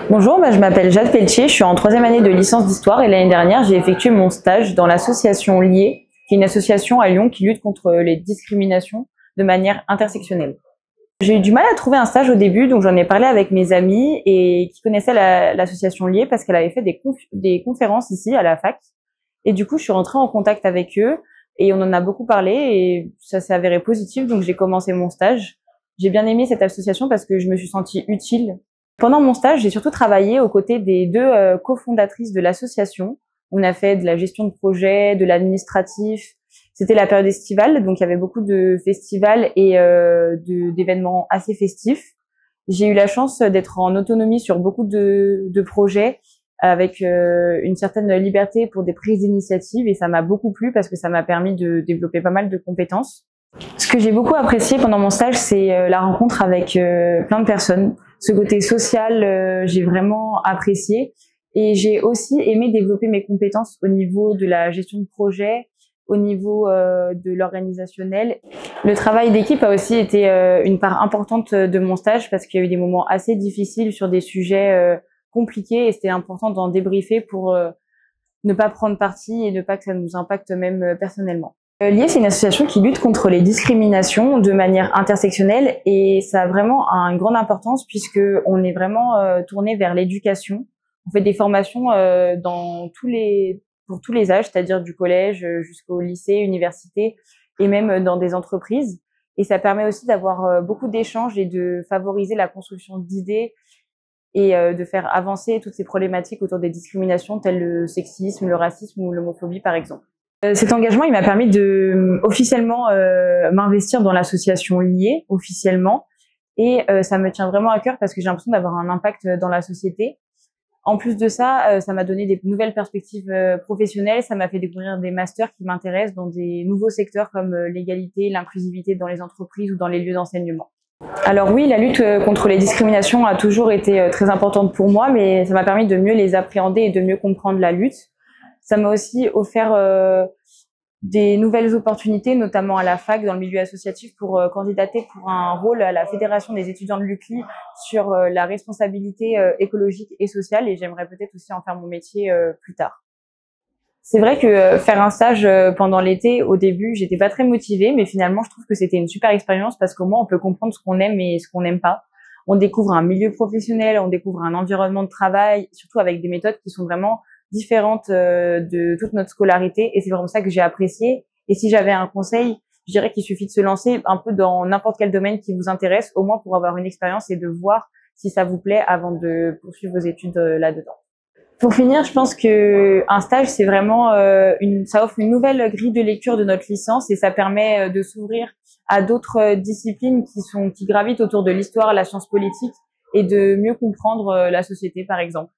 Bonjour, je m'appelle Jade Pelletier, je suis en troisième année de licence d'histoire et l'année dernière j'ai effectué mon stage dans l'association Lié, qui est une association à Lyon qui lutte contre les discriminations de manière intersectionnelle. J'ai eu du mal à trouver un stage au début, donc j'en ai parlé avec mes amis et qui connaissaient l'association Lié parce qu'elle avait fait des conférences ici à la fac. Et du coup, je suis rentrée en contact avec eux et on en a beaucoup parlé et ça s'est avéré positif, donc j'ai commencé mon stage. J'ai bien aimé cette association parce que je me suis sentie utile. Pendant mon stage, j'ai surtout travaillé aux côtés des deux cofondatrices de l'association. On a fait de la gestion de projet, de l'administratif. C'était la période estivale, donc il y avait beaucoup de festivals et d'événements assez festifs. J'ai eu la chance d'être en autonomie sur beaucoup de projets avec une certaine liberté pour des prises d'initiative et ça m'a beaucoup plu parce que ça m'a permis de développer pas mal de compétences. Ce que j'ai beaucoup apprécié pendant mon stage, c'est la rencontre avec plein de personnes. Ce côté social, j'ai vraiment apprécié et j'ai aussi aimé développer mes compétences au niveau de la gestion de projet, au niveau de l'organisationnel. Le travail d'équipe a aussi été une part importante de mon stage parce qu'il y a eu des moments assez difficiles sur des sujets compliqués et c'était important d'en débriefer pour ne pas prendre parti et ne pas que ça nous impacte même personnellement. Lié, c'est une association qui lutte contre les discriminations de manière intersectionnelle et ça a vraiment une grande importance puisque on est vraiment tourné vers l'éducation. On fait des formations pour tous les âges, c'est-à-dire du collège jusqu'au lycée, université et même dans des entreprises. Et ça permet aussi d'avoir beaucoup d'échanges et de favoriser la construction d'idées et de faire avancer toutes ces problématiques autour des discriminations telles le sexisme, le racisme ou l'homophobie par exemple. Cet engagement, il m'a permis de officiellement m'investir dans l'association Lié, officiellement, et ça me tient vraiment à cœur parce que j'ai l'impression d'avoir un impact dans la société. En plus de ça, ça m'a donné des nouvelles perspectives professionnelles, ça m'a fait découvrir des masters qui m'intéressent dans des nouveaux secteurs comme l'égalité, l'inclusivité dans les entreprises ou dans les lieux d'enseignement. Alors oui, la lutte contre les discriminations a toujours été très importante pour moi, mais ça m'a permis de mieux les appréhender et de mieux comprendre la lutte. Ça m'a aussi offert des nouvelles opportunités, notamment à la fac, dans le milieu associatif, pour candidater pour un rôle à la Fédération des étudiants de l'UCLI sur la responsabilité écologique et sociale, et j'aimerais peut-être aussi en faire mon métier plus tard. C'est vrai que faire un stage pendant l'été, au début, j'étais pas très motivée, mais finalement, je trouve que c'était une super expérience parce qu'au moins, on peut comprendre ce qu'on aime et ce qu'on n'aime pas. On découvre un milieu professionnel, on découvre un environnement de travail, surtout avec des méthodes qui sont vraiment différentes de toute notre scolarité et c'est vraiment ça que j'ai apprécié. Et si j'avais un conseil, je dirais qu'il suffit de se lancer un peu dans n'importe quel domaine qui vous intéresse, au moins pour avoir une expérience et de voir si ça vous plaît avant de poursuivre vos études là-dedans. Pour finir, je pense que un stage, c'est vraiment ça offre une nouvelle grille de lecture de notre licence et ça permet de s'ouvrir à d'autres disciplines qui gravitent autour de l'histoire, la science politique et de mieux comprendre la société, par exemple.